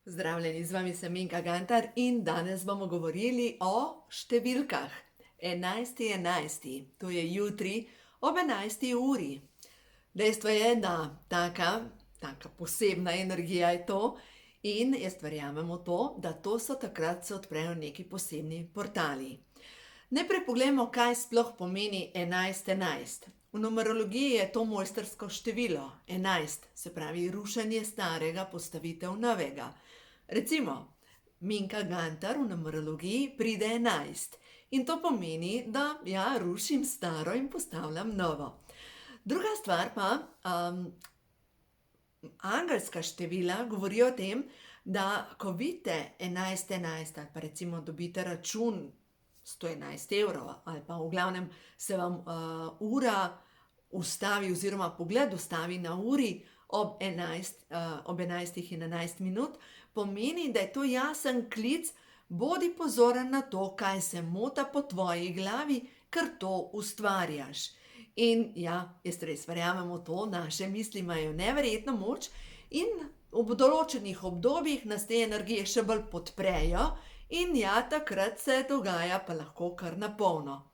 Pozdravljeni, z vami sem Minka Gantar in danes bomo govorili o številkah. 11.11. To je jutri ob 11. uri. Dejstvo je, da taka posebna energija je to in jaz verjamem v to, da to so takrat se odprejo neki posebni portali. Najprej poglejmo, kaj sploh pomeni 11.11. V numerologiji je to mojstrsko število 11, se pravi rušenje starega, postavitev novega. Recimo, Minka Gantar v numerologiji pride 11 in to pomeni, da rušim staro in postavljam novo. Druga stvar pa, angelska števila govorijo o tem, da ko vidite 11.11 ali pa recimo dobite račun 111 evrov ali pa v glavnem se vam ura ustavi oziroma pogled ustavi na uri ob 11 in 11 minut, pomeni, da je to jasen klic, bodi pozoren na to, kaj se mota po tvoji glavi, ker to ustvarjaš. In jaz res verjamem v to, naše misli imajo neverjetno moč in v določenih obdobjih nas te energije še bolj podprejo in takrat se dogaja pa lahko kar na polno.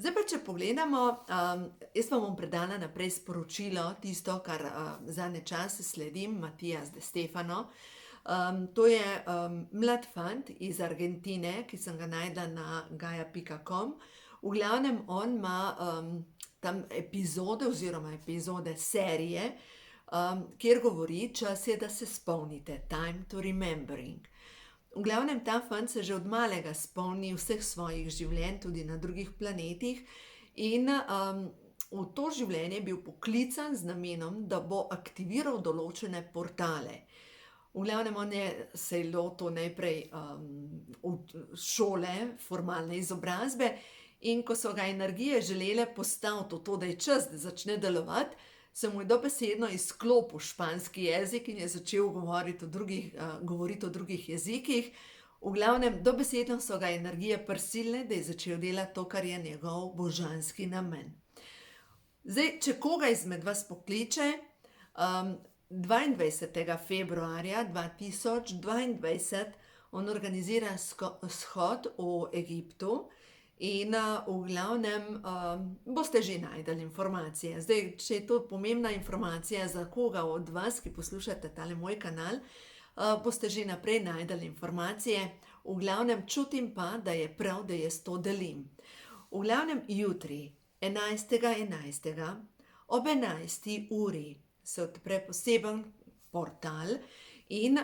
Zdaj pa, če pogledamo, jaz vam bom predala naprej sporočilo, tisto, kar zadnje čase sledim, Matijas De Stefano. To je mlad fant iz Argentine, ki sem ga našla na gaia.com. V glavnem on ima tam epizode serije, kjer govori, čas je, da se spomnite, time to remembering. V glavnem ta fant se že od malega spomni vseh svojih življenj, tudi na drugih planetih in v to življenje je bil poklican z namenom, da bo aktiviral določene portale. V glavnem on se je lotil najprej šole, formalne izobrazbe in ko so ga energije želele postaviti v to, da je čas, da začne delovati, se mu je dobesedno izklopil španski jezik in je začel govoriti o drugih jezikih. V glavnem, dobesedno so ga energije prisilile, da je začel delati to, kar je njegov božanski namen. Zdaj, če koga izmed vas pokliče, 22. februarja 2022 on organizira shod v Egiptu in v glavnem boste že našli informacije. Zdaj, če je to pomembna informacija za koga od vas, ki poslušate tale moj kanal, boste že naprej našli informacije. V glavnem čutim pa, da je prav, da jaz to delim. V glavnem jutri, 11.11. ob 11. uri se odpre poseben portal in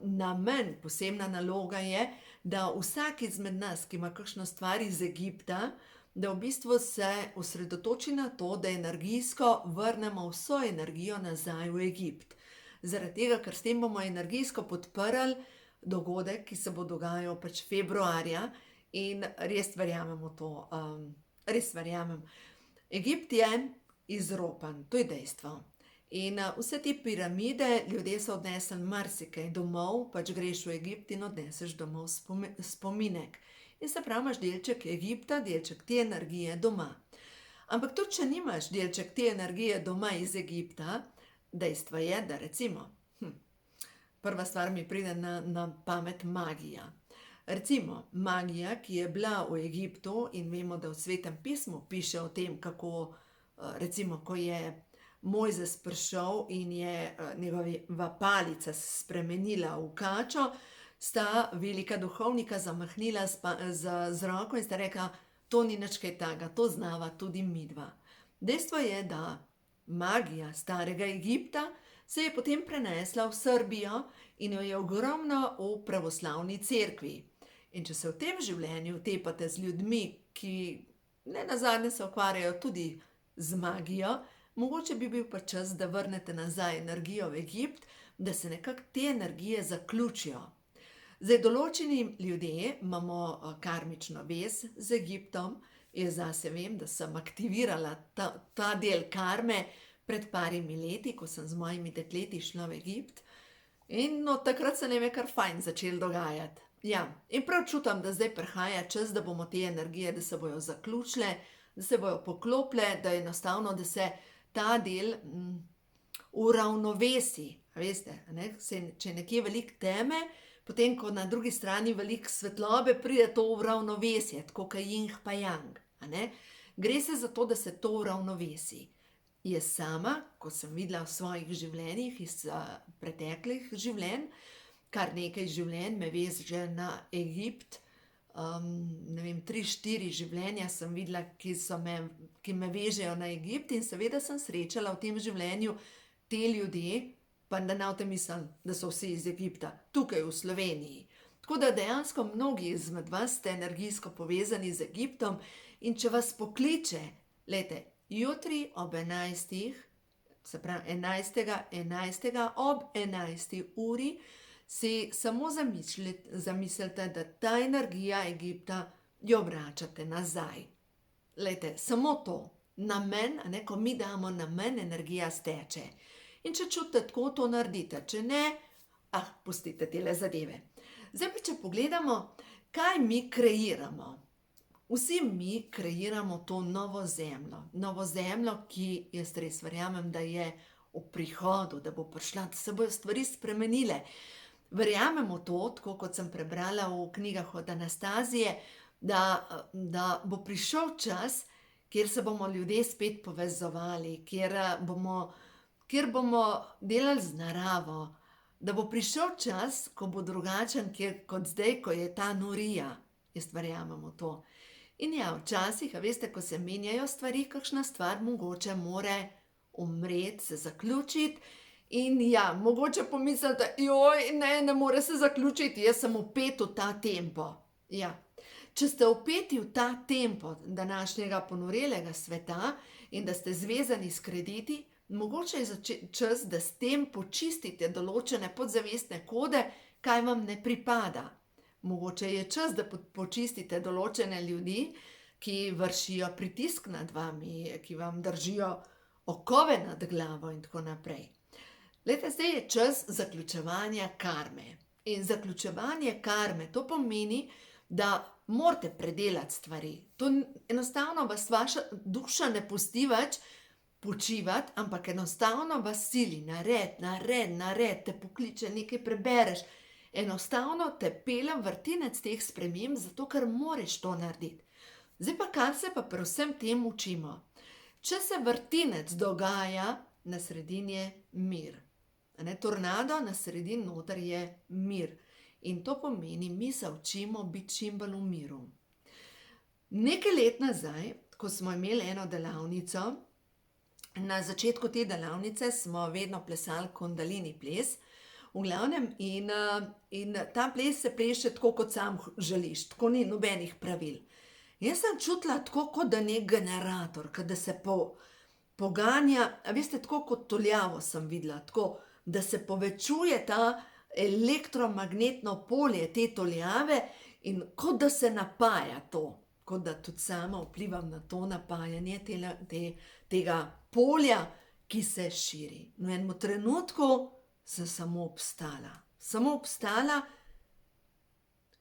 namen, posebna naloga je, da vsak izmed nas, ki ima kakšno stvar iz Egipta, da v bistvu se osredotoči na to, da energijsko vrnemo vso energijo nazaj v Egipt. Zaradi tega, ker s tem bomo energijsko podprli dogodek, ki se bo dogajal februarja in res verjamem v to, res verjamem. Egipt je izropan, to je dejstvo. In vse te piramide, ljudje so odnesli marsikaj domov, greš v Egipt in odneseš domov spominek. In se pravi, imaš delček Egipta, delček te energije doma. Ampak tudi, če nimaš delček te energije doma iz Egipta, dejstvo je, da recimo, prva stvar mi pride na pamet magija. Recimo, magija, ki je bila v Egiptu in vemo, da v Svetem pismu piše o tem, kako, recimo, ko je Mojzes prišel in je njegova palica spremenila v kačo, sta velika duhovnika zamahnila z roko in sta rekla, to ni nič kaj takega, to znava tudi midva. Dejstvo je, da magija starega Egipta se je potem prenesla v Srbijo in jo je ogromno v pravoslavni cerkvi. In če se v tem življenju tepate z ljudmi, ki nenazadnje se ukvarjajo tudi z magijo, mogoče bi bil pa čas, da vrnete nazaj energijo v Egipt, da se nekako te energije zaključijo. Zdaj, določeni ljudje imamo karmično vez z Egiptom. Jaz zase vem, da sem aktivirala ta del karme pred parimi leti, ko sem z mojimi dekleti šla v Egipt. In od takrat se nam je kar fajn začelo dogajati. In prav čutim, da zdaj prihaja čas, da bomo te energije, da se bojo zaključile, da se bojo poklopile, da enostavno, da se ta del uravnovesi. A veste, a ne? Če je nekje veliko teme, potem ko na drugi strani veliko svetlobe, pride to v ravnovesje, tako kot jing pa yang. A ne? Gre se za to, da se to uravnovesi. Jaz sama, ko sem videla v svojih življenjih iz preteklih življenj, kar nekaj življenj me veže na Egipt, ne vem, 3-4 življenja sem videla, ki me vežejo na Egipt, in seveda sem srečala v tem življenju te ljudje, pa da ne boste mislili, da so vsi iz Egipta, tukaj v Sloveniji. Tako da dejansko mnogi izmed vas ste energijsko povezani z Egiptom, in če vas pokliče, glejte, jutri ob 11, se pravi 11. ob 11. uri, si samo zamislite, da ta energija Egipta jo vračate nazaj. Glejte, samo to, namen, a ne, ko mi damo namen, energija steče. In če čutite, tako to naredite, če ne, pustite tele zadeve. Zdaj pa, če pogledamo, kaj mi kreiramo. Vsi mi kreiramo to novo zemljo, ki jaz res verjamem, da je v prihodu, da bo prišla, da se bojo stvari spremenile. Verjamemo to, tako kot sem prebrala v knjigah od Anastazije, da bo prišel čas, kjer se bomo ljudje spet povezovali, kjer bomo delali z naravo, da bo prišel čas, ko bo drugačen kot zdaj, ko je ta norija. Jaz verjamem v to. In ja, včasih, a veste, ko se menjajo stvari, kakšna stvar mogoče more umreti, se zaključiti. In ja, mogoče pomislite, joj, ne more se zaključiti, jaz sem vpet v ta tempo. Ja, če ste vpeti v ta tempo današnjega ponorelega sveta in da ste zvezani s krediti, mogoče je čas, da s tem počistite določene podzavestne kode, kaj vam ne pripada. Mogoče je čas, da počistite določene ljudi, ki vršijo pritisk nad vami, ki vam držijo okove nad glavo in tako naprej. Glejte, zdaj je čas zaključevanja karme. In zaključevanje karme, to pomeni, da morate predelati stvari. To enostavno vas vaša duša ne pusti več počivati, ampak enostavno vas sili, nared, te pokliče, nekaj prebereš. Enostavno te pelje vrtinec teh sprememb, zato ker moraš to narediti. Zdaj pa, kar se pa pri vsem tem učimo. Če se vrtinec dogaja, na sredini je mir. Tornado, na sredini noter je mir. In to pomeni, mi se učimo biti čim bolj v miru. Nekaj let nazaj, ko smo imeli eno delavnico, na začetku te delavnice smo vedno plesali kundalini ples, v glavnem, in ta ples se pleše tako, kot sam želiš, tako ni nobenih pravil. Jaz sem čutila tako, kot da nek generator, kot da se poganja, a veste, tako kot tuljavo sem videla, tako, da se povečuje ta elektromagnetno polje te tuljave in kot da se napaja to, kot da tudi sama vplivam na to napajanje tega polja, ki se širi. V enem trenutku sem samo obstala,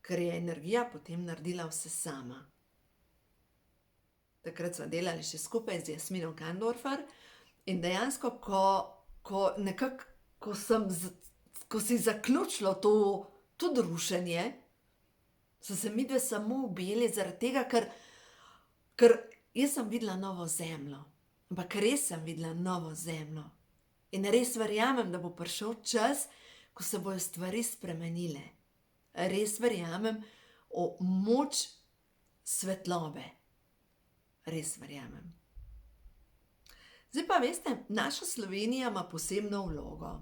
ker je energija potem naredila vse sama. Takrat smo delali še skupaj z Jasmino Kandorfer in dejansko, ko si zaključilo to rušenje, so se midve samo objeli zaradi tega, ker jaz sem videla novo zemljo, ampak res sem videla novo zemljo. In res verjamem, da bo prišel čas, ko se bojo stvari spremenile. Res verjamem v moč svetlobe. Res verjamem. Zdaj pa veste, naša Slovenija ima posebno vlogo.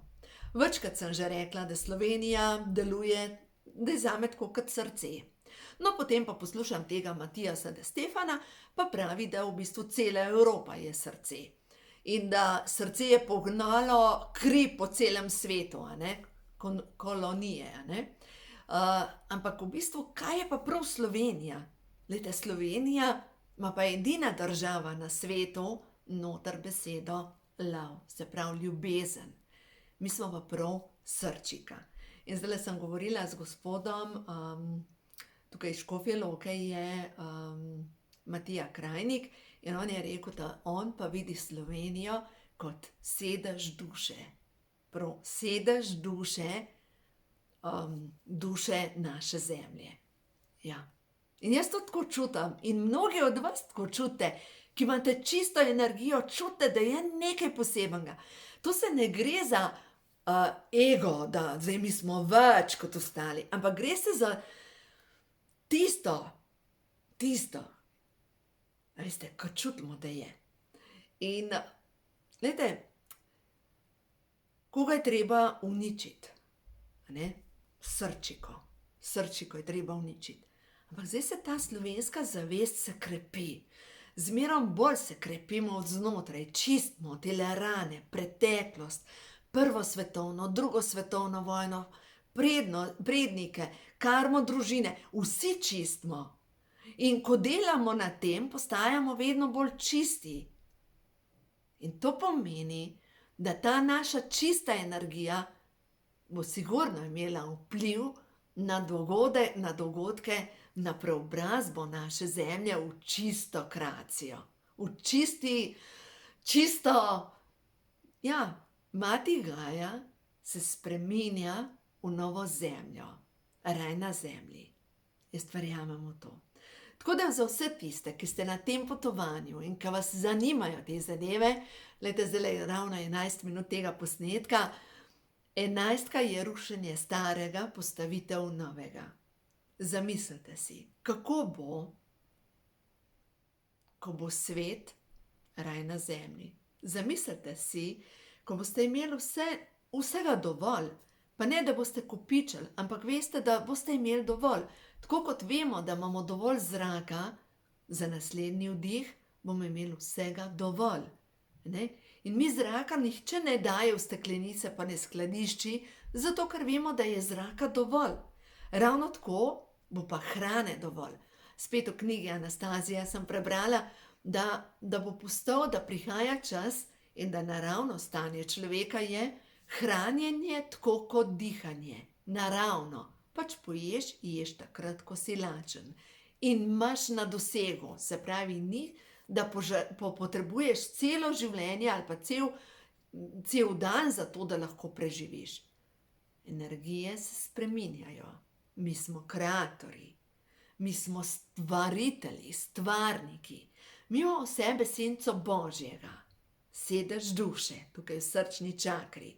Večkrat sem že rekla, da Slovenija deluje, da je zame tako kot srce. No, potem pa poslušam tega Matijasa De Stefana, pa pravi, da v bistvu cela Evropa je srce. In da srce je pognalo kri po celem svetu, kolonije. Ampak v bistvu, kaj je pa prav Slovenija? Glejte, Slovenija ima pa edina država na svetu noter besedo love, se pravi ljubezen. Mi smo pa prav srčika. In zdaj sem govorila z gospodom, tukaj iz Škofje Loke je Matija Krajnik, in on je rekel, da on pa vidi Slovenijo kot sedež duše. prav sedež duše, duše naše zemlje. Ja. In jaz to tako čutim in mnogi od vas tako čutite, ki imate čisto energijo, čutite, da je nekaj posebenega. To se ne gre za ego, da zdaj mi smo več kot ostali, ampak gre se za tisto, a veste, ko čutimo, da je. In, glejte, koga je treba uničiti? A ne? Srčiko je treba uničiti. Ampak zdaj se ta slovenska zavest se krepi. Zmerom bolj se krepimo od znotraj, čistimo tele rane, preteklost, prvo svetovno, drugo svetovno vojno, prednike, karmo družine, vsi čistimo. In ko delamo na tem, postajamo vedno bolj čisti. In to pomeni, da ta naša čista energija bo sigurno imela vpliv na dogodke, na preobrazbo naše zemlje v čistokracijo. V čisto, ja, Mati Gaja se spreminja v novo zemljo, raj na zemlji. Jaz verjamem v to. Tako da za vse tiste, ki ste na tem potovanju in ki vas zanimajo te zadeve, glejte, zdaj je ravno 11 minut tega posnetka, 11 je rušenje starega, postavitev novega. Zamislite si, kako bo, ko bo svet raj na zemlji. Zamislite si, ko boste imeli vsega dovolj, pa ne, da boste kopičili, ampak veste, da boste imeli dovolj. Tako kot vemo, da imamo dovolj zraka za naslednji vdih, bomo imeli vsega dovolj. Ne? In mi zraka nihče ne daje v steklenice, pa ne skladišči, zato ker vemo, da je zraka dovolj. Ravno tako bo pa hrane dovolj. Spet v knjigi Anastazija sem prebrala, da bo postal, da prihaja čas in da naravno stanje človeka je hranjenje tako kot dihanje. Naravno. Pač poješ, ješ takrat, ko si lačen. In imaš na dosegu, se pravi, ni, da potrebuješ celo življenje ali pa cel dan za to, da lahko preživiš. Energije se spreminjajo. Mi smo kreatorji. Mi smo stvaritelji, stvarniki. Mi imamo v sebi esenco Božjega. Sedež duše, tukaj v srčni čakri.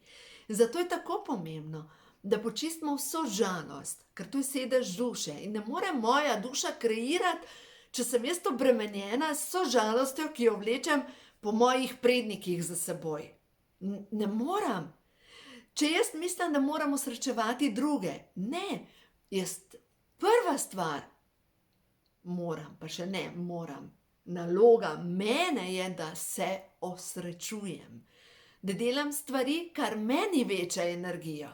Zato je tako pomembno, da počistimo vso žalost, ker to je sedež duše in ne more moja duša kreirati, če sem jaz obremenjena s vso žalostjo, ki jo vlečem po mojih prednikih za seboj. Ne moram. Če jaz mislim, da moramo srečevati druge, ne, jaz prva stvar moram, pa še ne moram. Naloga mene je, da se osrečujem, da delam stvari, kar meni veča energijo.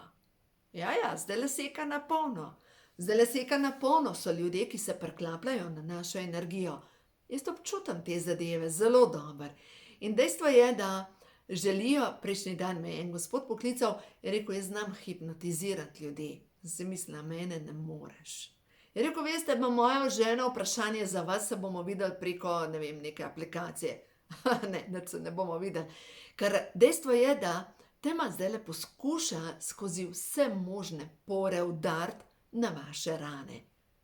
Ja, zdaj seka na polno. Zdaj seka na polno so ljudje, ki se priklapljajo na našo energijo. Jaz občutam te zadeve zelo dobro. In dejstvo je, da želijo, prejšnji dan me je en gospod poklical, je rekel, jaz znam hipnotizirati ljudi. Zdaj mislim, mene ne moreš. Je rekel, veste, ima moja žena vprašanje za vas, se bomo videli preko, ne vem, neke aplikacije. Ne, se ne bomo videli. Ker dejstvo je, da tema zdaj poskuša skozi vse možne pore udariti na vaše rane.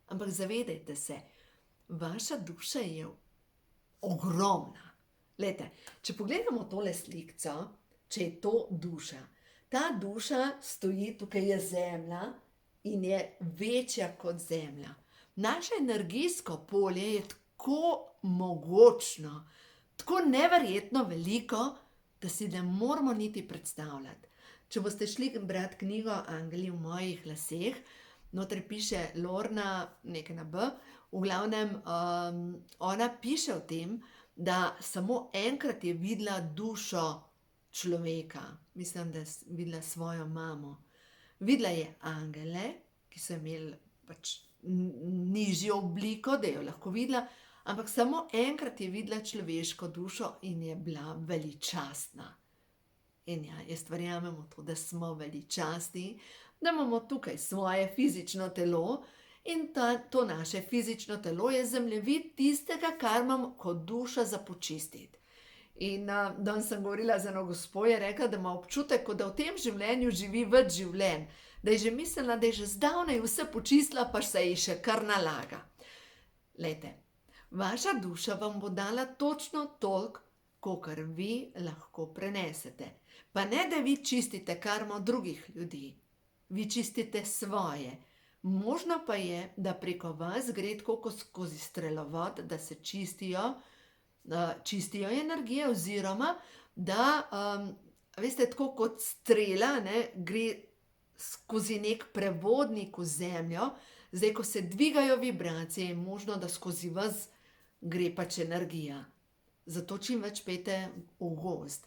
Ampak zavedajte se, vaša duša je ogromna. Glejte, če pogledamo tole slikco, če je to duša, ta duša stoji, tukaj je zemlja in je večja kot zemlja. Naše energijsko polje je tako mogočno, tako neverjetno veliko, da si ne moramo niti predstavljati. Če boste šli brati knjigo Angeli v mojih laseh, notri piše Lorna, nekaj na B, v glavnem ona piše o tem, da samo enkrat je videla dušo človeka. Mislim, da je videla svojo mamo. Videla je angele, ki so imeli pač nižjo obliko, da jo lahko videla, ampak samo enkrat je videla človeško dušo in je bila veličastna. In ja, jaz verjamem v to, da smo veličastni, da imamo tukaj svoje fizično telo in to naše fizično telo je zemljevid tistega, kar imam kot duša za počistiti. In danes sem govorila z eno gospo, je rekla, da ima občutek, kot da v tem življenju živi več življenj, da je že mislila, da je že zdavnaj vse počistila, pa se ji še kar nalaga. Glejte, vaša duša vam bo dala točno toliko, kolikor vi lahko prenesete. Pa ne, da vi čistite karmo drugih ljudi, vi čistite svoje. Možno pa je, da preko vas gre tako kot skozi strelovod, da se čistijo energije, oziroma da, veste, tako kot strela, ne, gre skozi nek prevodnik v zemljo. Zdaj, ko se dvigajo vibracije, je možno, da skozi vas gre pač energija. Zato čim več pejte v gozd.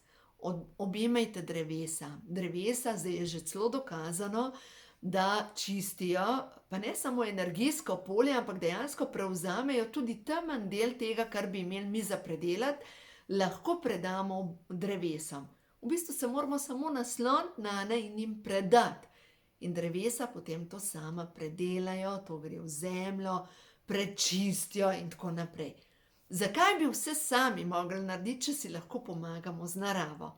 Objemajte drevesa. Drevesa, zdaj je že celo dokazano, da čistijo, pa ne samo energijsko polje, ampak dejansko prevzamejo tudi temen del tega, kar bi imeli mi za predelati, lahko predamo drevesom. V bistvu se moramo samo nasloniti nanje in jim predati. In drevesa potem to sama predelajo, to gre v zemljo, prečistijo in tako naprej. Zakaj bi vse sami mogli narediti, če si lahko pomagamo z naravo?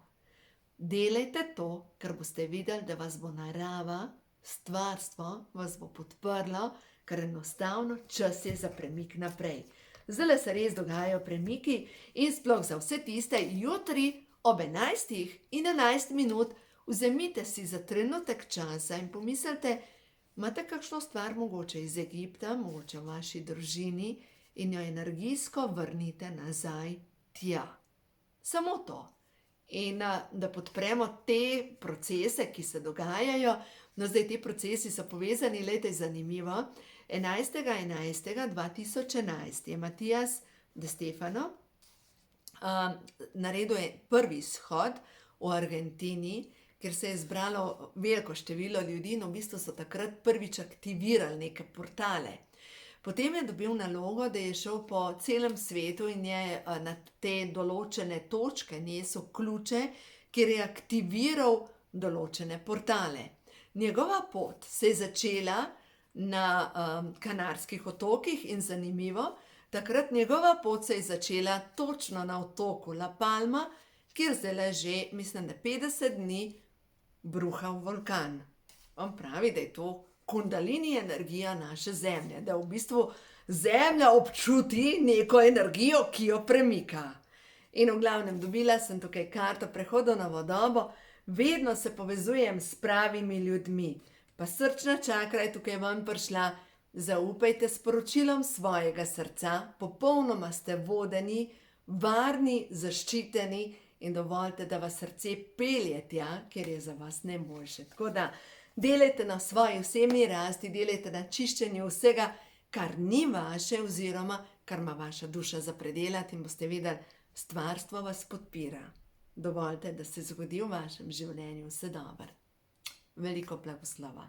Delajte to, ker boste videli, da vas bo narava, stvarstvo vas bo podprlo, ker enostavno čas je za premik naprej. Zdaj se res dogajajo premiki in sploh za vse tiste, jutri ob 11:11 vzemite si za trenutek časa in pomislite, imate kakšno stvar mogoče iz Egipta, mogoče v vaši družini, in jo energijsko vrnite nazaj tja. Samo to. In da podpremo te procese, ki se dogajajo, no zdaj ti procesi so povezani, glejte, zanimivo, 11.11.2011 je Matijas De Stefano naredil prvi shod v Argentini, kjer se je zbralo veliko število ljudi in v bistvu so takrat prvič aktivirali neke portale. Potem je dobil nalogo, da je šel po celem svetu in je na te določene točke nesel ključe, kjer je aktiviral določene portale. Njegova pot se je začela na Kanarskih otokih in zanimivo, takrat njegova pot se je začela točno na otoku La Palma, kjer zdaj že, mislim, da 50 dni bruha vulkan. On pravi, da je to kundalini energija naše zemlje, da v bistvu zemlja občuti neko energijo, ki jo premika. In v glavnem dobila sem tukaj karto prehoda v novo dobo, vedno se povezujem s pravimi ljudmi, pa srčna čakra je tukaj ven prišla, zaupajte sporočilom svojega srca, popolnoma ste vodeni, varni, zaščiteni in dovolite, da vas srce pelje tja, kjer je za vas najboljše. Tako da delajte na svoji osebni rasti, delajte na čiščenju vsega, kar ni vaše oziroma kar ima vaša duša za predelati, in boste videli, stvarstvo vas podpira. Dovolite, da se zgodi v vašem življenju vse dobro. Veliko blagoslova.